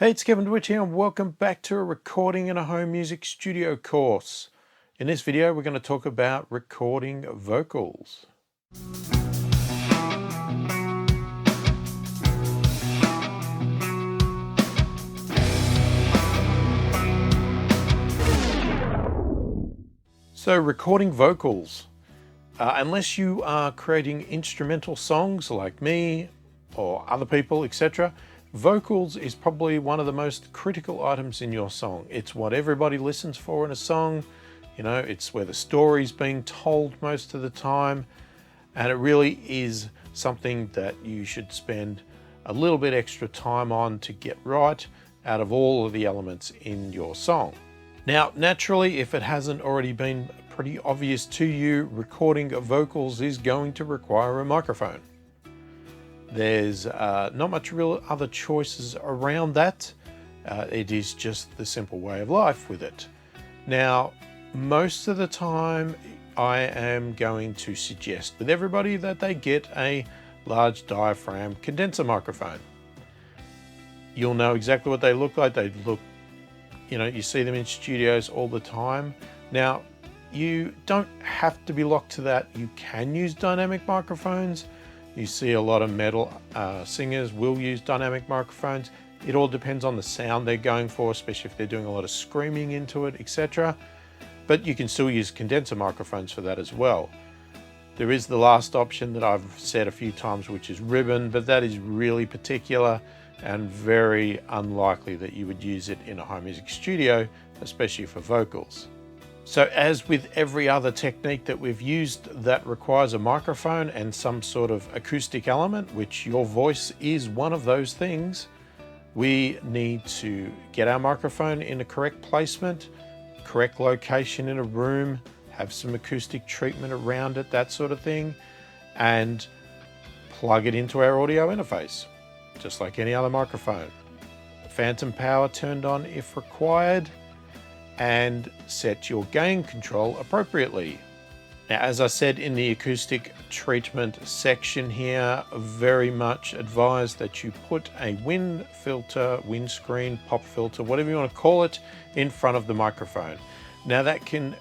Hey, it's Kevin DeWitt here and welcome back to a recording in a home music studio course. In this video, we're going to talk about recording vocals. So recording vocals, unless you are creating instrumental songs like me or other people, etc., vocals is probably one of the most critical items in your song. It's what everybody listens for in a song. You know, it's where the story's being told most of the time. And it really is something that you should spend a little bit extra time on to get right out of all of the elements in your song. Now, naturally, if it hasn't already been pretty obvious to you, recording vocals is going to require a microphone. There's not much real other choices around that. It is just the simple way of life with it. Now, most of the time, I am going to suggest with everybody that they get a large diaphragm condenser microphone. You'll know exactly what they look like. They look, you know, you see them in studios all the time. Now, you don't have to be locked to that. You can use dynamic microphones. You see a lot of metal singers will use dynamic microphones. It all depends on the sound they're going for, especially if they're doing a lot of screaming into it, etc. But you can still use condenser microphones for that as well. There is the last option that I've said a few times, which is ribbon, but that is really particular and very unlikely that you would use it in a home music studio, especially for vocals. So as with every other technique that we've used that requires a microphone and some sort of acoustic element, which your voice is one of those things, we need to get our microphone in a correct placement, correct location in a room, have some acoustic treatment around it, that sort of thing, and plug it into our audio interface, just like any other microphone. Phantom power turned on if required, and set your gain control appropriately. Now, as I said in the acoustic treatment section here, very much advised that you put a wind filter, windscreen, pop filter, whatever you want to call it, in front of the microphone. Now, that can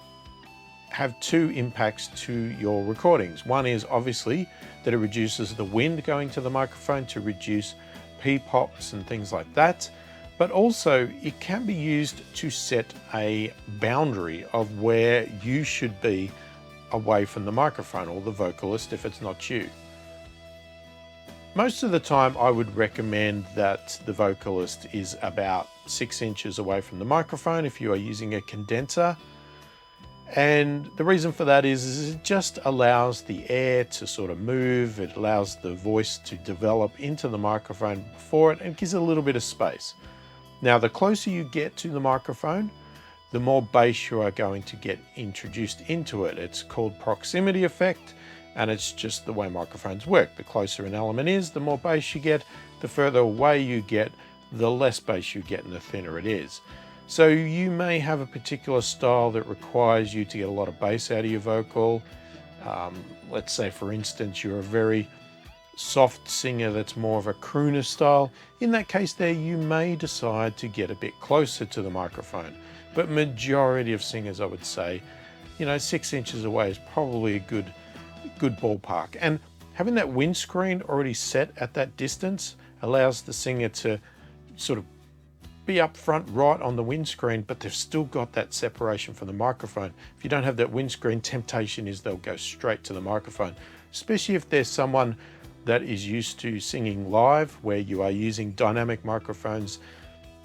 have two impacts to your recordings. One is obviously that it reduces the wind going to the microphone to reduce P-pops and things like that. But also it can be used to set a boundary of where you should be away from the microphone, or the vocalist if it's not you. Most of the time I would recommend that the vocalist is about 6 inches away from the microphone if you are using a condenser. And the reason for that is it just allows the air to sort of move. It allows the voice to develop into the microphone before it, and gives it a little bit of space. Now, the closer you get to the microphone, the more bass you are going to get introduced into it. It's called proximity effect, and it's just the way microphones work. The closer an element is, the more bass you get. The further away you get, the less bass you get and the thinner it is. So you may have a particular style that requires you to get a lot of bass out of your vocal. Let's say, for instance, you're a very soft singer that's more of a crooner style. In that case there, you may decide to get a bit closer to the microphone. But majority of singers, I would say, you know, 6 inches away is probably a good ballpark. And having that windscreen already set at that distance allows the singer to sort of be up front right on the windscreen, but they've still got that separation from the microphone. If you don't have that windscreen, temptation is they'll go straight to the microphone, especially if there's someone that is used to singing live, where you are using dynamic microphones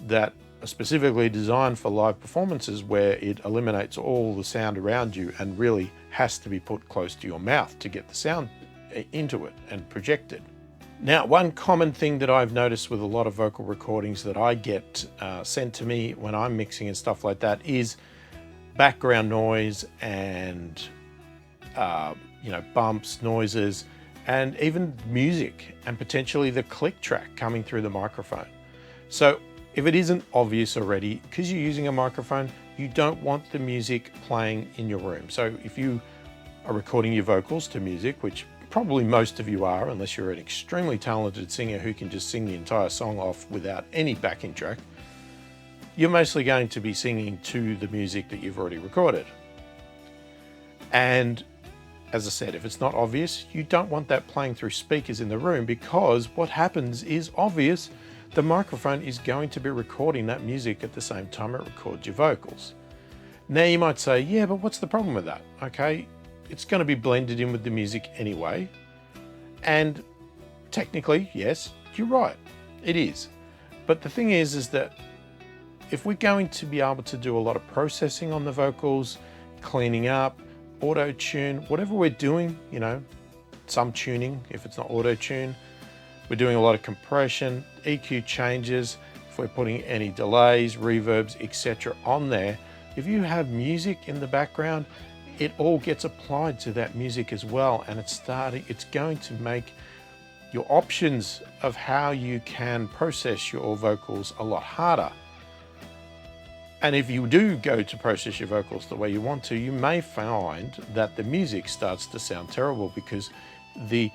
that are specifically designed for live performances, where it eliminates all the sound around you and really has to be put close to your mouth to get the sound into it and projected. Now, one common thing that I've noticed with a lot of vocal recordings that I get sent to me when I'm mixing and stuff like that is background noise and you know, bumps, noises, and even music, and potentially the click track coming through the microphone. So if it isn't obvious already, because you're using a microphone, you don't want the music playing in your room. So if you are recording your vocals to music, which probably most of you are, unless you're an extremely talented singer who can just sing the entire song off without any backing track, you're mostly going to be singing to the music that you've already recorded. And as I said, if it's not obvious, you don't want that playing through speakers in the room, because what happens is obvious. The microphone is going to be recording that music at the same time it records your vocals. Now you might say, yeah, but what's the problem with that? Okay, it's going to be blended in with the music anyway. And technically, yes, you're right, it is. But the thing is that if we're going to be able to do a lot of processing on the vocals, cleaning up, auto-tune, whatever we're doing, you know, some tuning if it's not auto-tune, we're doing a lot of compression, EQ changes, if we're putting any delays, reverbs, etc. on there, if you have music in the background, it all gets applied to that music as well, and it's going to make your options of how you can process your vocals a lot harder. And if you do go to process your vocals the way you want to, you may find that the music starts to sound terrible, because the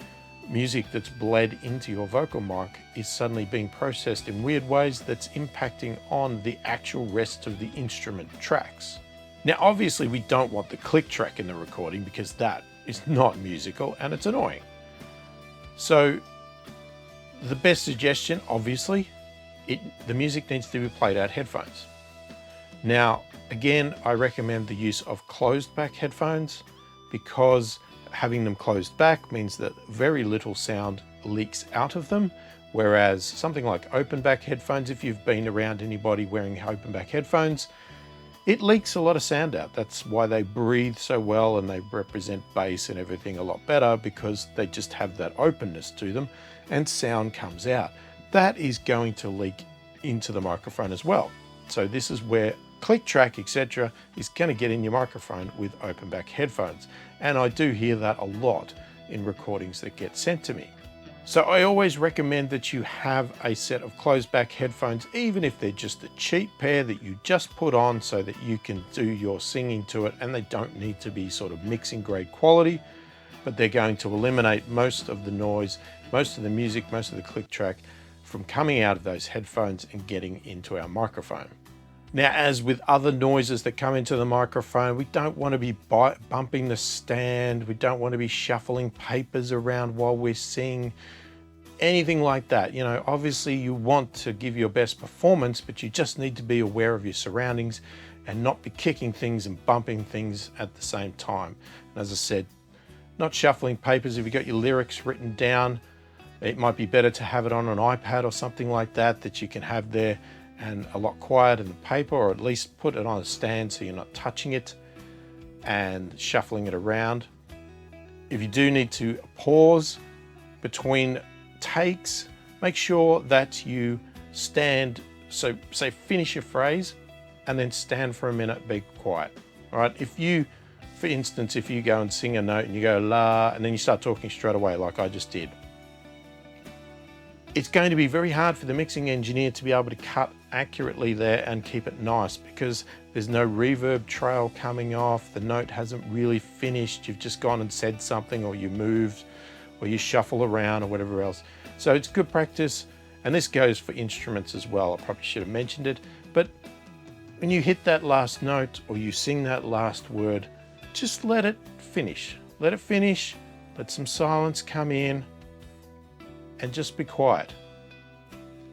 music that's bled into your vocal mic is suddenly being processed in weird ways that's impacting on the actual rest of the instrument tracks. Now, obviously, we don't want the click track in the recording, because that is not musical and it's annoying. So the best suggestion, obviously, the music needs to be played out headphones. Now, again, I recommend the use of closed back headphones, because having them closed back means that very little sound leaks out of them. Whereas something like open back headphones, if you've been around anybody wearing open back headphones, it leaks a lot of sound out. That's why they breathe so well and they represent bass and everything a lot better, because they just have that openness to them and sound comes out. That is going to leak into the microphone as well. So this is where click track, etc. is going to get in your microphone with open back headphones. And I do hear that a lot in recordings that get sent to me. So I always recommend that you have a set of closed back headphones, even if they're just a cheap pair that you just put on so that you can do your singing to it, and they don't need to be sort of mixing grade quality, but they're going to eliminate most of the noise, most of the music, most of the click track from coming out of those headphones and getting into our microphone. Now, as with other noises that come into the microphone, we don't want to be bumping the stand. We don't want to be shuffling papers around while we're singing, anything like that. You know, obviously you want to give your best performance, but you just need to be aware of your surroundings and not be kicking things and bumping things at the same time. And as I said, not shuffling papers. If you've got your lyrics written down, it might be better to have it on an iPad or something like that, that you can have there, and a lot quieter than paper, or at least put it on a stand so you're not touching it and shuffling it around. If you do need to pause between takes, make sure that you stand, so say finish your phrase and then stand for a minute, be quiet. All right, if you, for instance, if you go and sing a note and you go la, and then you start talking straight away like I just did, it's going to be very hard for the mixing engineer to be able to cut accurately there and keep it nice, because there's no reverb trail coming off, the note hasn't really finished, you've just gone and said something, or you moved, or you shuffle around, or whatever else. So it's good practice, and this goes for instruments as well. I probably should have mentioned it, but when you hit that last note or you sing that last word, just let it finish. Let it finish, let some silence come in, and just be quiet.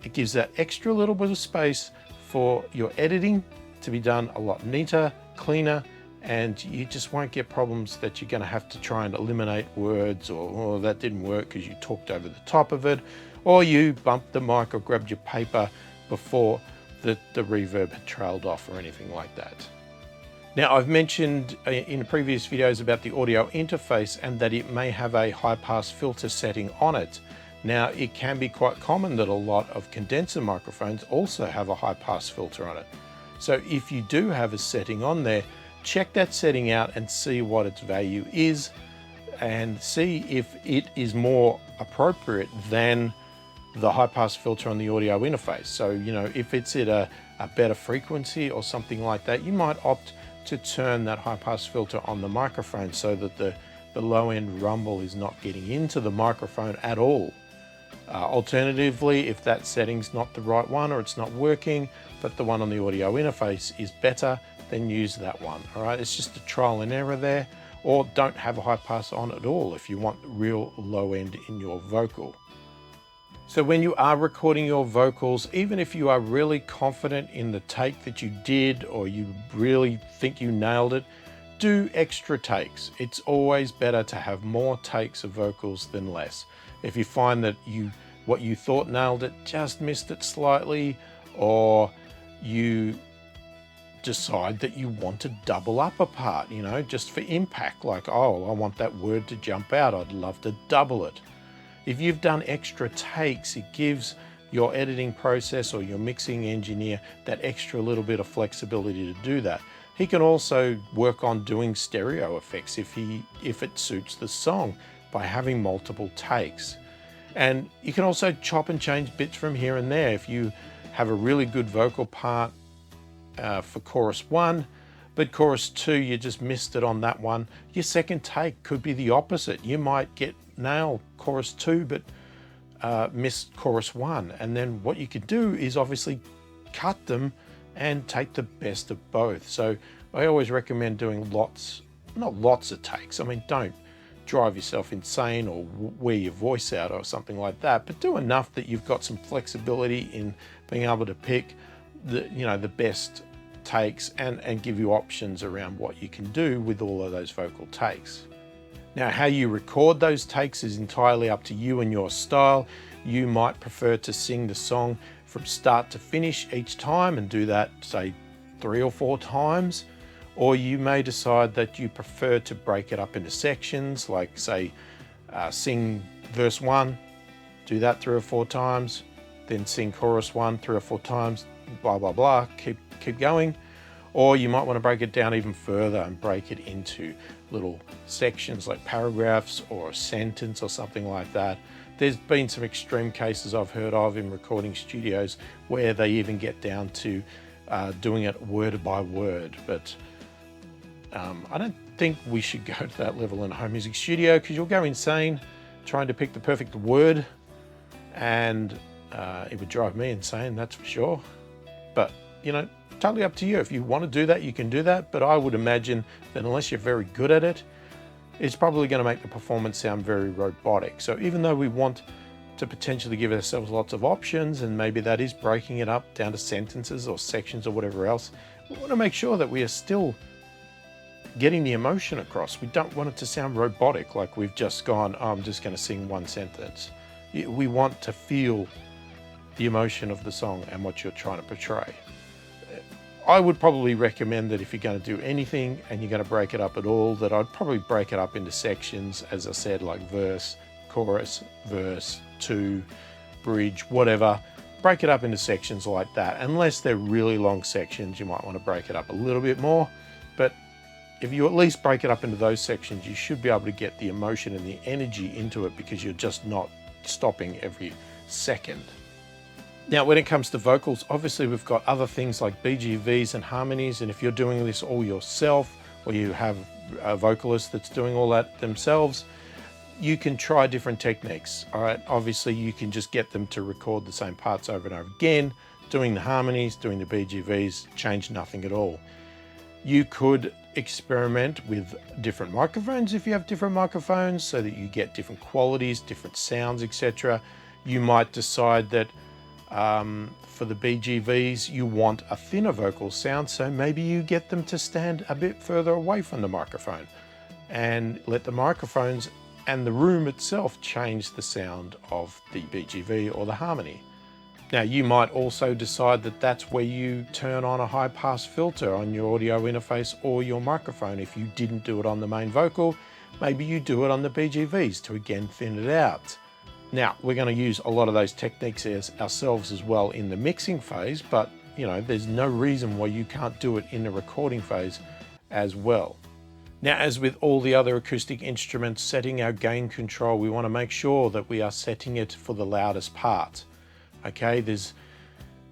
It gives that extra little bit of space for your editing to be done a lot neater, cleaner, and you just won't get problems that you're going to have to try and eliminate words, or oh, that didn't work because you talked over the top of it, or you bumped the mic or grabbed your paper before the reverb had trailed off, or anything like that. Now, I've mentioned in previous videos about the audio interface and that it may have a high pass filter setting on it. Now, it can be quite common that a lot of condenser microphones also have a high pass filter on it. So if you do have a setting on there, check that setting out and see what its value is, and see if it is more appropriate than the high pass filter on the audio interface. So, you know, if it's at a better frequency or something like that, you might opt to turn that high pass filter on the microphone so that the the low end rumble is not getting into the microphone at all. Alternatively, if that setting's not the right one or it's not working, but the one on the audio interface is better, then use that one. All right, it's just a trial and error there. Or don't have a high pass on at all if you want real low end in your vocal. So when you are recording your vocals, even if you are really confident in the take that you did, or you really think you nailed it, do extra takes. It's always better to have more takes of vocals than less. If you find that what you thought nailed it just missed it slightly, or you decide that you want to double up a part, just for impact, like, oh, I want that word to jump out, I'd love to double it. If you've done extra takes, it gives your editing process or your mixing engineer that extra little bit of flexibility to do that. He can also work on doing stereo effects if it suits the song by having multiple takes. And you can also chop and change bits from here and there. If you have a really good vocal part for chorus 1, but chorus 2, you just missed it on that one, your second take could be the opposite. You might nail chorus 2, but miss chorus 1. And then what you could do is obviously cut them and take the best of both. So I always recommend doing not lots of takes. I mean, don't drive yourself insane or wear your voice out or something like that, but do enough that you've got some flexibility in being able to pick the best takes and give you options around what you can do with all of those vocal takes. Now, how you record those takes is entirely up to you and your style. You might prefer to sing the song from start to finish each time and do that, say, 3 or 4 times. Or you may decide that you prefer to break it up into sections, like, say, sing verse 1, do that 3 or 4 times, then sing chorus 1 3 or 4 times, blah, blah, blah, keep going. Or you might want to break it down even further and break it into little sections like paragraphs or a sentence or something like that. There's been some extreme cases I've heard of in recording studios where they even get down to doing it word by word. But I don't think we should go to that level in a home music studio, because you'll go insane trying to pick the perfect word, and it would drive me insane, that's for sure. But totally up to you. If you want to do that, you can do that, but I would imagine that unless you're very good at it, it's probably going to make the performance sound very robotic. So even though we want to potentially give ourselves lots of options, and maybe that is breaking it up down to sentences or sections or whatever else, we want to make sure that we are still getting the emotion across. We don't want it to sound robotic, like we've just gone, oh, I'm just going to sing one sentence. We want to feel the emotion of the song and what you're trying to portray. I would probably recommend that if you're going to do anything and you're going to break it up at all, that I'd probably break it up into sections, as I said, like verse, chorus, verse, 2, bridge, whatever. Break it up into sections like that. Unless they're really long sections, you might want to break it up a little bit more. But if you at least break it up into those sections, you should be able to get the emotion and the energy into it, because you're just not stopping every second. Now, when it comes to vocals, obviously we've got other things like BGVs and harmonies, and if you're doing this all yourself, or you have a vocalist that's doing all that themselves, you can try different techniques. All right, obviously you can just get them to record the same parts over and over again, doing the harmonies, doing the BGVs, change nothing at all. You could experiment with different microphones if you have different microphones, so that you get different qualities, different sounds, etc. You might decide that for the BGVs, you want a thinner vocal sound, so maybe you get them to stand a bit further away from the microphone and let the microphones and the room itself change the sound of the BGV or the harmony. Now, you might also decide that that's where you turn on a high pass filter on your audio interface or your microphone. If you didn't do it on the main vocal, maybe you do it on the BGVs to again thin it out. Now, we're going to use a lot of those techniques ourselves as well in the mixing phase, but there's no reason why you can't do it in the recording phase as well. Now, as with all the other acoustic instruments, setting our gain control, we want to make sure that we are setting it for the loudest part. Okay, there's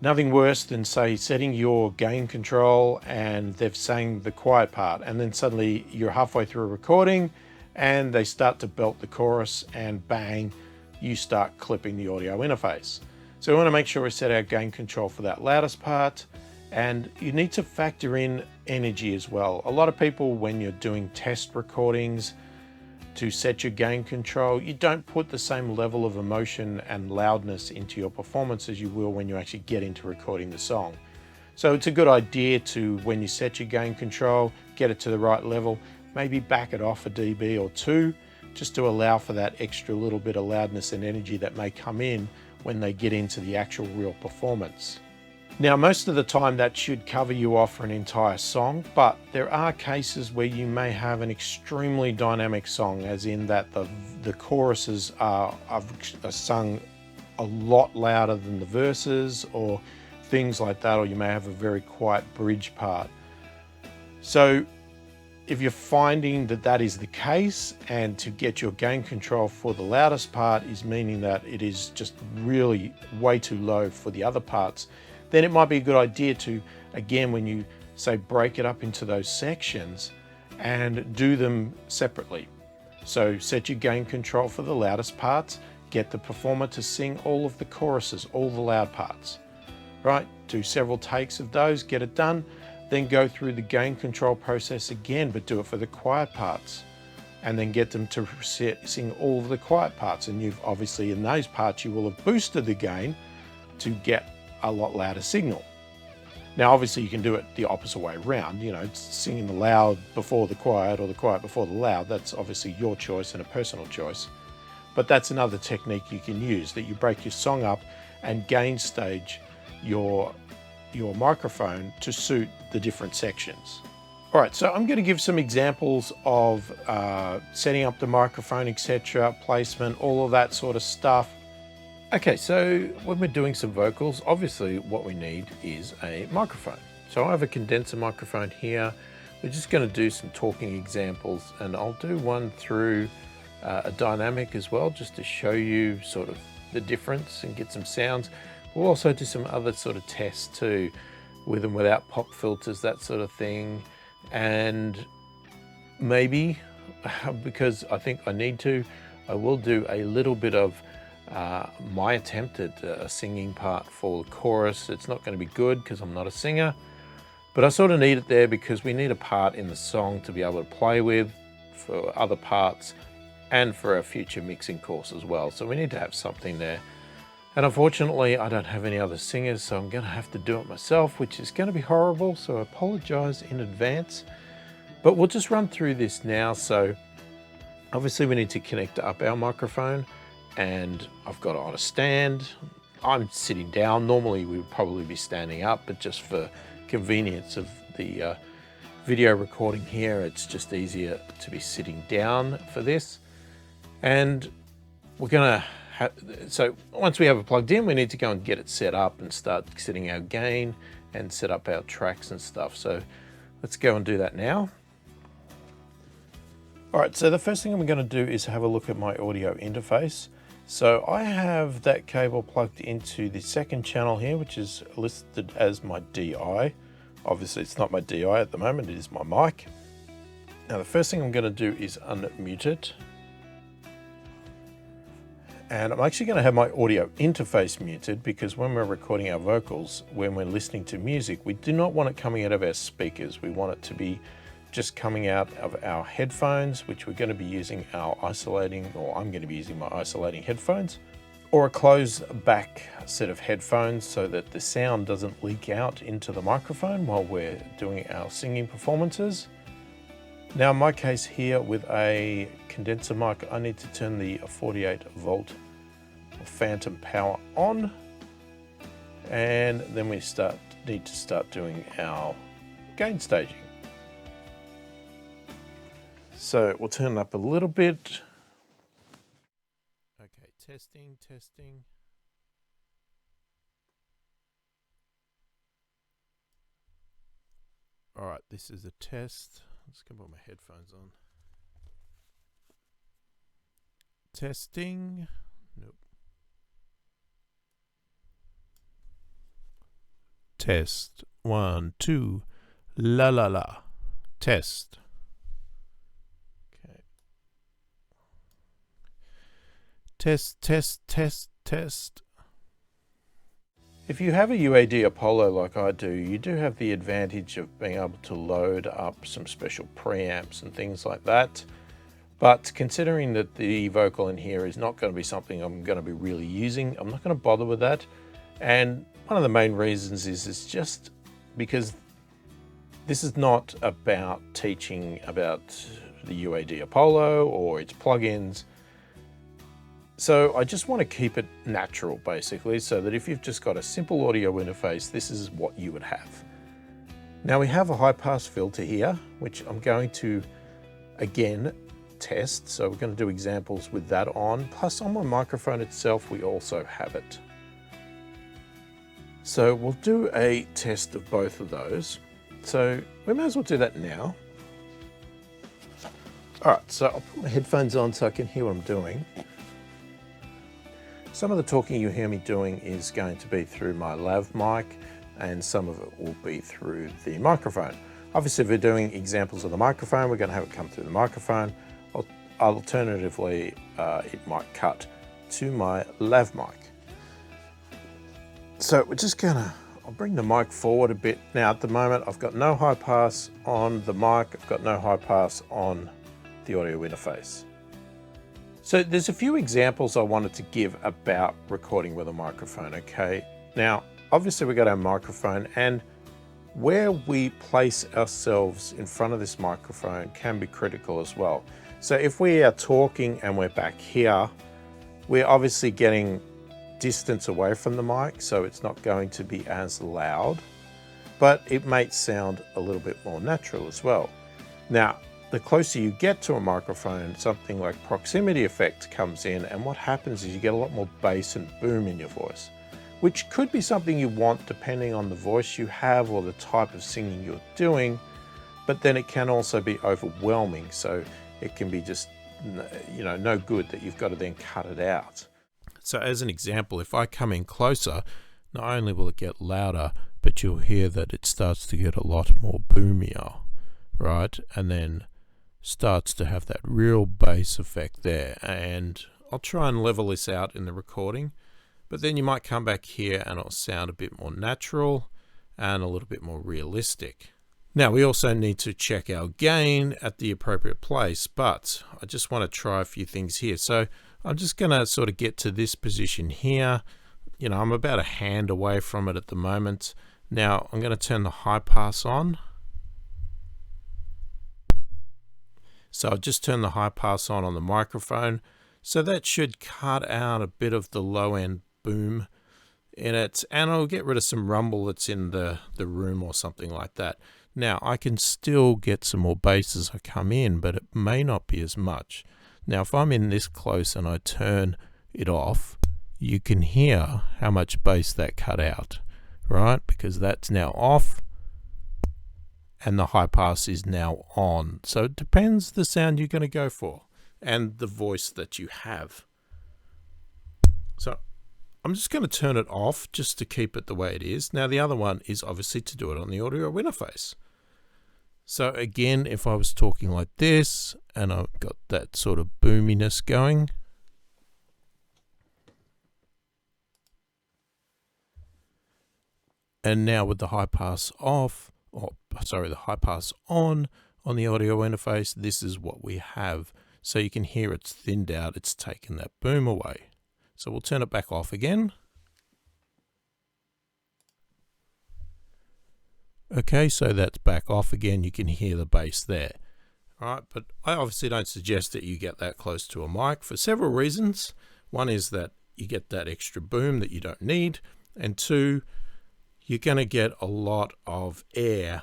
nothing worse than, say, setting your gain control and they've sang the quiet part, and then suddenly you're halfway through a recording and they start to belt the chorus, and bang, you start clipping the audio interface. So we want to make sure we set our gain control for that loudest part, and you need to factor in energy as well. A lot of people, when you're doing test recordings to set your gain control, you don't put the same level of emotion and loudness into your performance as you will when you actually get into recording the song. So it's a good idea to, when you set your gain control, get it to the right level, maybe back it off a dB or two, just to allow for that extra little bit of loudness and energy that may come in when they get into the actual real performance. Now, most of the time that should cover you off for an entire song, but there are cases where you may have an extremely dynamic song, as in that the choruses are sung a lot louder than the verses or things like that, or you may have a very quiet bridge part. So if you're finding that that is the case, and to get your gain control for the loudest part is meaning that it is just really way too low for the other parts, then it might be a good idea to, again, when you say break it up into those sections and do them separately. So set your gain control for the loudest parts, get the performer to sing all of the choruses, all the loud parts, right? Do several takes of those, get it done, then go through the gain control process again, but do it for the quiet parts, and then get them to sing all of the quiet parts. And you've obviously, in those parts, you will have boosted the gain to get a lot louder signal. Now, obviously you can do it the opposite way around, you know, singing the loud before the quiet or the quiet before the loud. That's obviously your choice and a personal choice. But that's another technique you can use, that you break your song up and gain stage your microphone to suit the different sections. All right, so I'm going to give some examples of setting up the microphone, etc., placement, all of that sort of stuff. Okay, so when we're doing some vocals, obviously what we need is a microphone. So I have a condenser microphone here. We're just going to do some talking examples, and I'll do one through a dynamic as well, just to show you sort of the difference and get some sounds. We'll also do some other sort of tests too, with and without pop filters, that sort of thing. And maybe, because I think I need to, I will do a little bit of my attempt at a singing part for the chorus. It's not going to be good because I'm not a singer, but I sort of need it there because we need a part in the song to be able to play with for other parts and for a future mixing course as well. So we need to have something there. And unfortunately, I don't have any other singers, so I'm going to have to do it myself, which is going to be horrible. So I apologize in advance, but we'll just run through this now. So obviously we need to connect up our microphone, and I've got it on a stand. I'm sitting down. Normally we would probably be standing up, but just for convenience of the video recording here, it's just easier to be sitting down for this. And we're gonna so once we have it plugged in, we need to go and get it set up and start setting our gain and set up our tracks and stuff. So let's go and do that now. All right, so the first thing I'm going to do is have a look at my audio interface. So I have that cable plugged into the second channel here, which is listed as my DI. Obviously it's not my DI at the moment, it is my mic. Now the first thing I'm going to do is unmute it. And I'm actually going to have my audio interface muted, because when we're recording our vocals, when we're listening to music, we do not want it coming out of our speakers. We want it to be just coming out of our headphones, which we're going to be using our isolating, or I'm going to be using my isolating headphones, or a closed back set of headphones so that the sound doesn't leak out into the microphone while we're doing our singing performances. Now in my case here with a condenser mic, I need to turn the 48 volt phantom power on, and then we need to start doing our gain staging. So we'll turn it up a little bit. Okay, testing. All right, this is a test. I'm just gonna put my headphones on. Testing. Nope. Test. 1, 2. La la la. Test. Okay. Test, test, test, test. If you have a UAD Apollo like I do, you do have the advantage of being able to load up some special preamps and things like that. But considering that the vocal in here is not going to be something I'm going to be really using, I'm not going to bother with that. And one of the main reasons is just because this is not about teaching about the UAD Apollo or its plugins. So I just want to keep it natural, basically, so that if you've just got a simple audio interface, this is what you would have. Now we have a high pass filter here, which I'm going to, again, test. So we're going to do examples with that on. Plus on my microphone itself, we also have it. So we'll do a test of both of those. So we may as well do that now. All right, so I'll put my headphones on so I can hear what I'm doing. Some of the talking you hear me doing is going to be through my lav mic, and some of it will be through the microphone. Obviously, if we're doing examples of the microphone, we're going to have it come through the microphone. Alternatively, it might cut to my lav mic. So we're just gonna, I'll bring the mic forward a bit. Now at the moment, I've got no high pass on the mic, I've got no high pass on the audio interface. So there's a few examples I wanted to give about recording with a microphone, okay? Now, obviously we got our microphone, and where we place ourselves in front of this microphone can be critical as well. So if we are talking and we're back here, we're obviously getting distance away from the mic, so it's not going to be as loud, but it may sound a little bit more natural as well. Now, the closer you get to a microphone, something like proximity effect comes in, and what happens is you get a lot more bass and boom in your voice, which could be something you want depending on the voice you have or the type of singing you're doing, but then it can also be overwhelming, so it can be just, you know, no good that you've got to then cut it out. So as an example, if I come in closer, not only will it get louder, but you'll hear that it starts to get a lot more boomier, right? And then starts to have that real bass effect there. And I'll try and level this out in the recording, but then you might come back here and it'll sound a bit more natural and a little bit more realistic. Now we also need to check our gain at the appropriate place, but I just want to try a few things here. So I'm just going to sort of get to this position here. You know, I'm about a hand away from it at the moment. Now I'm going to turn the high pass on. So I'll just turn the high pass on the microphone. So that should cut out a bit of the low end boom in it, and I'll get rid of some rumble that's in the room or something like that. Now I can still get some more bass as I come in, but it may not be as much. Now if I'm in this close and I turn it off, you can hear how much bass that cut out, right? Because that's now off and the high pass is now on. So it depends the sound you're going to go for and the voice that you have. So I'm just going to turn it off just to keep it the way it is. Now the other one is obviously to do it on the audio interface. So again, if I was talking like this and I've got that sort of boominess going, and now with the high pass off, or sorry, the high pass on the audio interface, this is what we have. So you can hear it's thinned out, it's taken that boom away. So we'll turn it back off again. Okay, so that's back off again. You can hear the bass there. All right, but I obviously don't suggest that you get that close to a mic for several reasons. One is that you get that extra boom that you don't need, and two, you're going to get a lot of air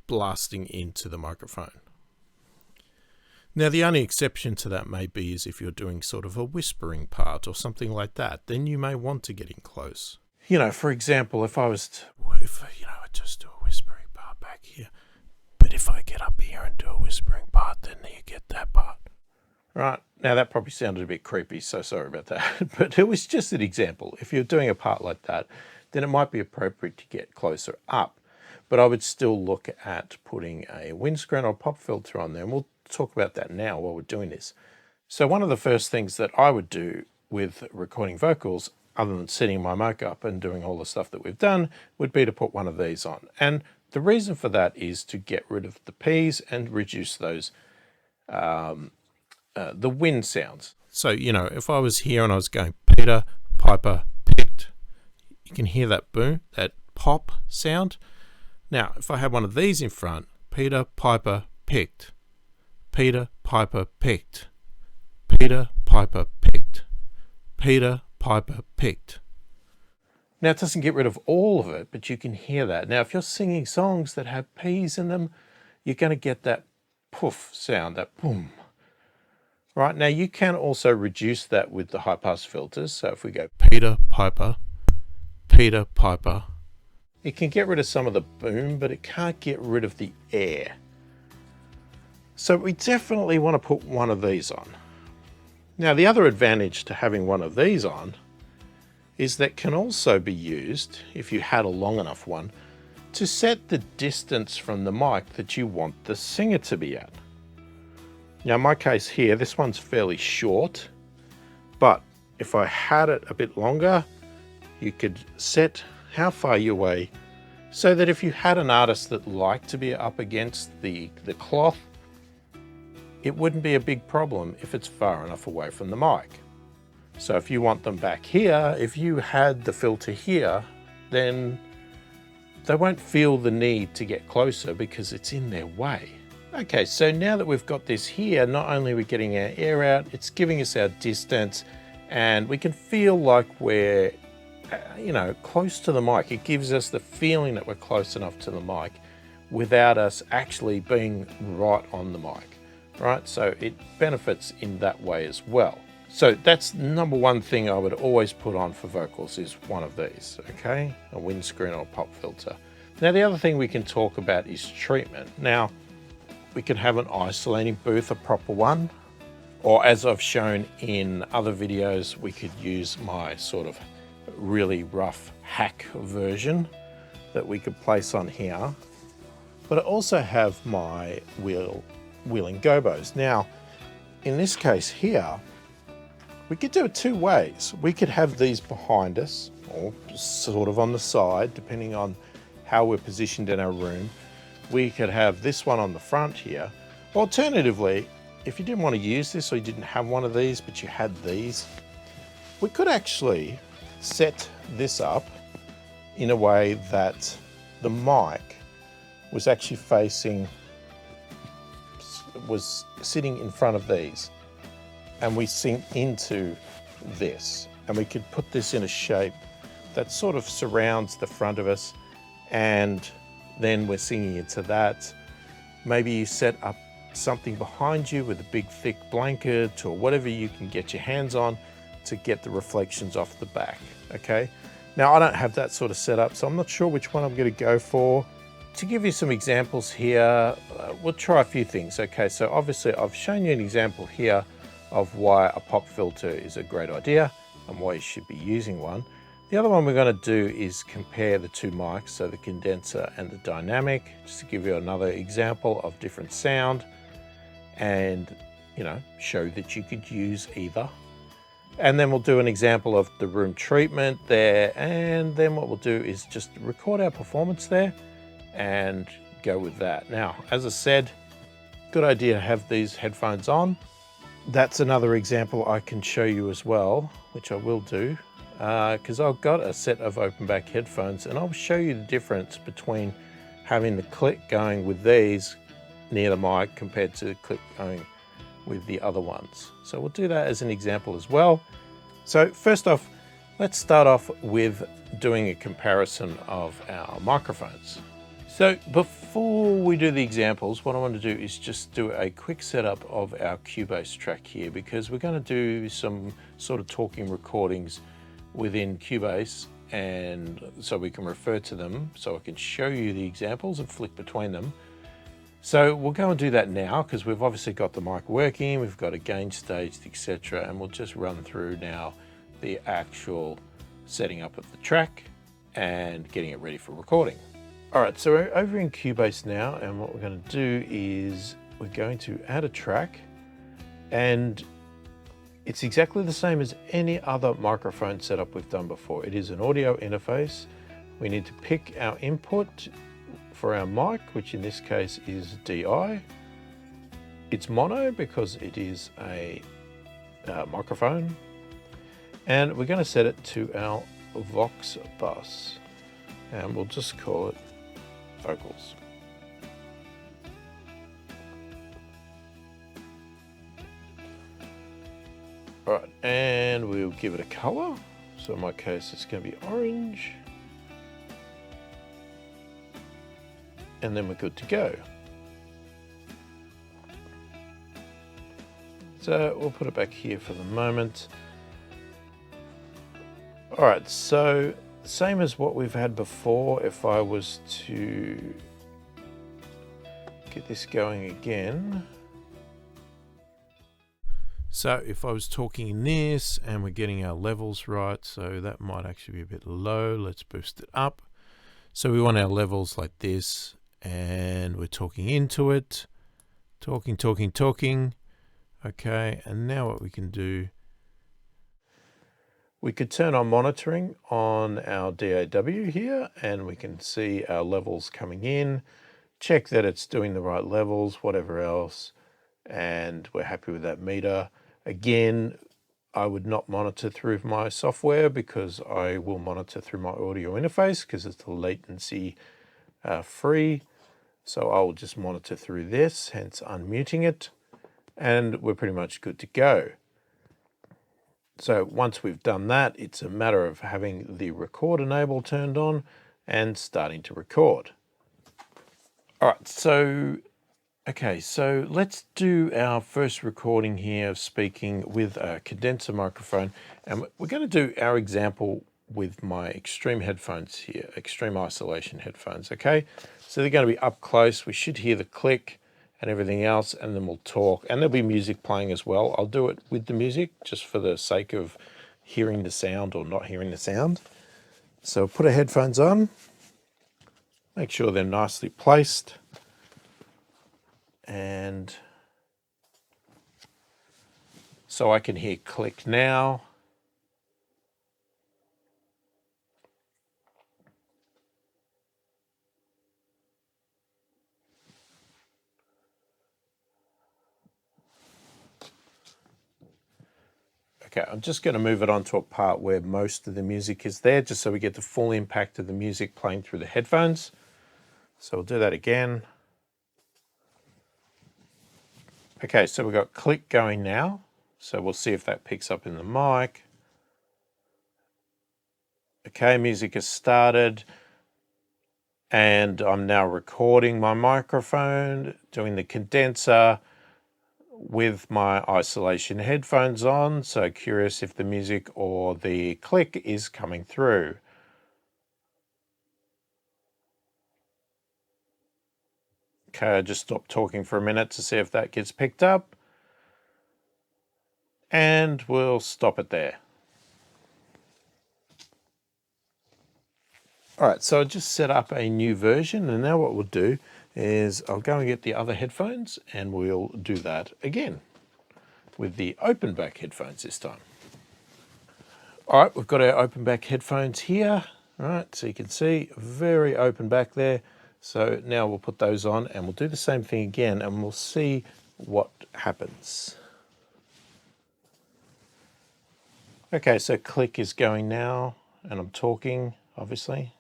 blasting into the microphone. Now the only exception to that may be is if you're doing sort of a whispering part or something like that, then you may want to get in close. You know, for example, if I was I just do a whispering part back here, but if I get up here and do a whispering part, then you get that part. Right, now that probably sounded a bit creepy, so sorry about that, but it was just an example. If you're doing a part like that, then it might be appropriate to get closer up, but I would still look at putting a windscreen or pop filter on there, and we'll talk about that now while we're doing this. So one of the first things that I would do with recording vocals, other than setting my mic up and doing all the stuff that we've done, would be to put one of these on. And the reason for that is to get rid of the P's and reduce those, the wind sounds. So, you know, if I was here and I was going Peter, Piper, picked, you can hear that boom, that pop sound. Now, if I had one of these in front, Peter, Piper, picked, Peter, Piper, picked, Peter, Piper, picked, Peter, Piper, picked. Now, it doesn't get rid of all of it, but you can hear that. Now, if you're singing songs that have P's in them, you're going to get that poof sound, that boom. Right, now you can also reduce that with the high-pass filters. So if we go Peter, Piper, Peter, Piper, it can get rid of some of the boom, but it can't get rid of the air. So we definitely want to put one of these on. Now, the other advantage to having one of these on is that can also be used, if you had a long enough one, to set the distance from the mic that you want the singer to be at. Now, in my case here, this one's fairly short, but if I had it a bit longer, you could set how far you're away so that if you had an artist that liked to be up against the cloth, it wouldn't be a big problem if it's far enough away from the mic. So if you want them back here, if you had the filter here, then they won't feel the need to get closer because it's in their way. Okay, so now that we've got this here, not only are we getting our air out, it's giving us our distance, and we can feel like we're, you know, close to the mic. It gives us the feeling that we're close enough to the mic without us actually being right on the mic, right? So it benefits in that way as well. So that's number one thing I would always put on for vocals is one of these, okay? A windscreen or a pop filter. Now, the other thing we can talk about is treatment. Now, we can have an isolating booth, a proper one, or as I've shown in other videos, we could use my sort of really rough hack version that we could place on here. But I also have my wheeling gobos. Now, in this case here, we could do it two ways. We could have these behind us or sort of on the side, depending on how we're positioned in our room. We could have this one on the front here. Alternatively, if you didn't want to use this or you didn't have one of these, but you had these, we could actually set this up in a way that the mic was actually was sitting in front of these, and we sing into this, and we could put this in a shape that sort of surrounds the front of us, and then we're singing into that. Maybe you set up something behind you with a big thick blanket or whatever you can get your hands on to get the reflections off the back, okay? Now, I don't have that sort of setup, so I'm not sure which one I'm gonna go for. To give you some examples here, we'll try a few things, okay? So obviously I've shown you an example here of why a pop filter is a great idea and why you should be using one. The other one we're going to do is compare the two mics, so the condenser and the dynamic, just to give you another example of different sound and, you know, show that you could use either. And then we'll do an example of the room treatment there, and then what we'll do is just record our performance there and go with that. Now, as I said, good idea to have these headphones on. That's another example I can show you as well, which I will do. Because I've got a set of open back headphones, and I'll show you the difference between having the click going with these near the mic compared to the click going with the other ones. So we'll do that as an example as well. So first off, let's start off with doing a comparison of our microphones. So before we do the examples, what I want to do is just do a quick setup of our Cubase track here, because we're going to do some sort of talking recordings within Cubase, and so we can refer to them, so I can show you the examples and flick between them. So we'll go and do that now, because we've obviously got the mic working, we've got a gain staged, etc., and we'll just run through now the actual setting up of the track and getting it ready for recording. All right, so we're over in Cubase now, and what we're going to do is we're going to add a track, and It's exactly the same as any other microphone setup we've done before. It is an audio interface. We need to pick our input for our mic, which in this case is DI. It's mono because it is a microphone. And we're going to set it to our Vox bus. And we'll just call it vocals. All right, and we'll give it a color. So in my case, it's going to be orange. And then we're good to go. So we'll put it back here for the moment. All right, so same as what we've had before, if I was to get this going again. So if I was talking in this and we're getting our levels right, so that might actually be a bit low. Let's boost it up. So we want our levels like this, and we're talking into it, talking. Okay, and now what we can do, we could turn on monitoring on our DAW here, and we can see our levels coming in, check that it's doing the right levels, whatever else, and we're happy with that meter. Again, I would not monitor through my software because I will monitor through my audio interface because it's latency free. So I'll just monitor through this, hence unmuting it, and we're pretty much good to go. So once we've done that, it's a matter of having the record enable turned on and starting to record. All right, so let's do our first recording here of speaking with a condenser microphone, and we're going to do our example with my extreme headphones here, extreme isolation headphones, okay? So they're going to be up close. We should hear the click and everything else, and then we'll talk, and there'll be music playing as well. I'll do it with the music just for the sake of hearing the sound or not hearing the sound. So put our headphones on, make sure they're nicely placed, and so I can hear click now. Okay, I'm just going to move it on to a part where most of the music is there, just so we get the full impact of the music playing through the headphones. So we'll do that again. Okay, so we've got click going now. So we'll see if that picks up in the mic. Okay, music has started. And I'm now recording my microphone, doing the condenser with my isolation headphones on. So curious if the music or the click is coming through. Okay, I just stopped talking for a minute to see if that gets picked up. And we'll stop it there. All right, so I just set up a new version, and now what we'll do is I'll go and get the other headphones, and we'll do that again with the open back headphones this time. All right, we've got our open back headphones here. All right, so you can see very open back there. So now we'll put those on and we'll do the same thing again, and we'll see what happens. Okay, so click is going now, and I'm talking, obviously.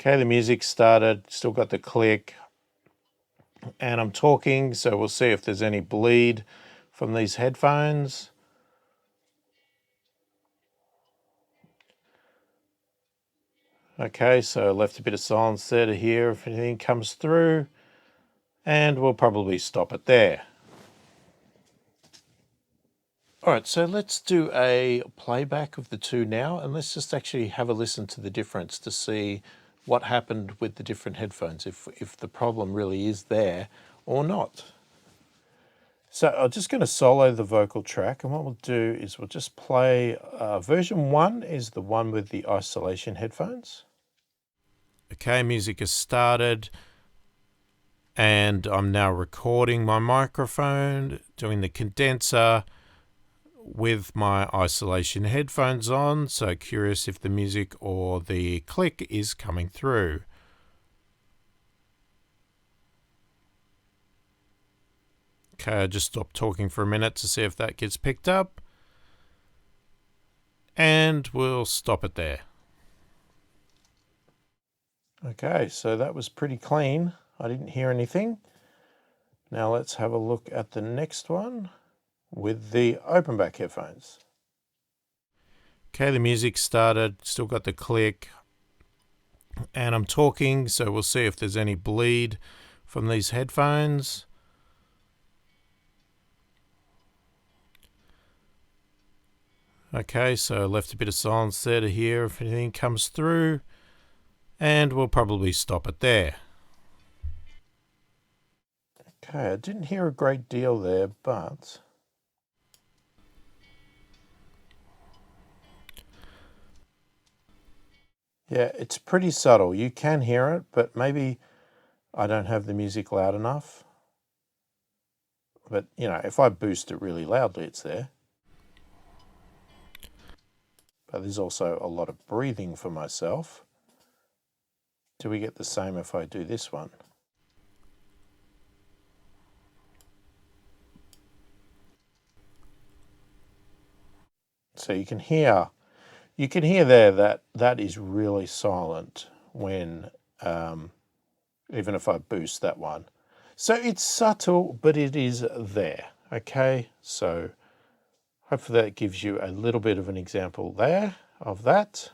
Okay, the music started, still got the click, and I'm talking, so we'll see if there's any bleed from these headphones. Okay, so I left a bit of silence there to hear if anything comes through, and we'll probably stop it there. All right, so let's do a playback of the two now, and let's just actually have a listen to the difference to see what happened with the different headphones, if the problem really is there or not. So I'm just going to solo the vocal track, and what we'll do is we'll just play version 1 is the one with the isolation headphones. Okay, music has started. And I'm now recording my microphone, doing the condenser with my isolation headphones on, so curious if the music or the click is coming through. Okay, I just stopped talking for a minute to see if that gets picked up. And we'll stop it there. Okay, so that was pretty clean. I didn't hear anything. Now let's have a look at the next one with the open back headphones. Okay, the music started, still got the click, and I'm talking, so we'll see if there's any bleed from these headphones. Okay, so left a bit of silence there to hear if anything comes through, and we'll probably stop it there. Okay, I didn't hear a great deal there, but yeah, it's pretty subtle. You can hear it, but maybe I don't have the music loud enough. But, you know, if I boost it really loudly, it's there. But there's also a lot of breathing for myself. Do we get the same if I do this one? So you can hear there that is really silent when, even if I boost that one. So it's subtle, but it is there. Okay, so hopefully that gives you a little bit of an example there of that.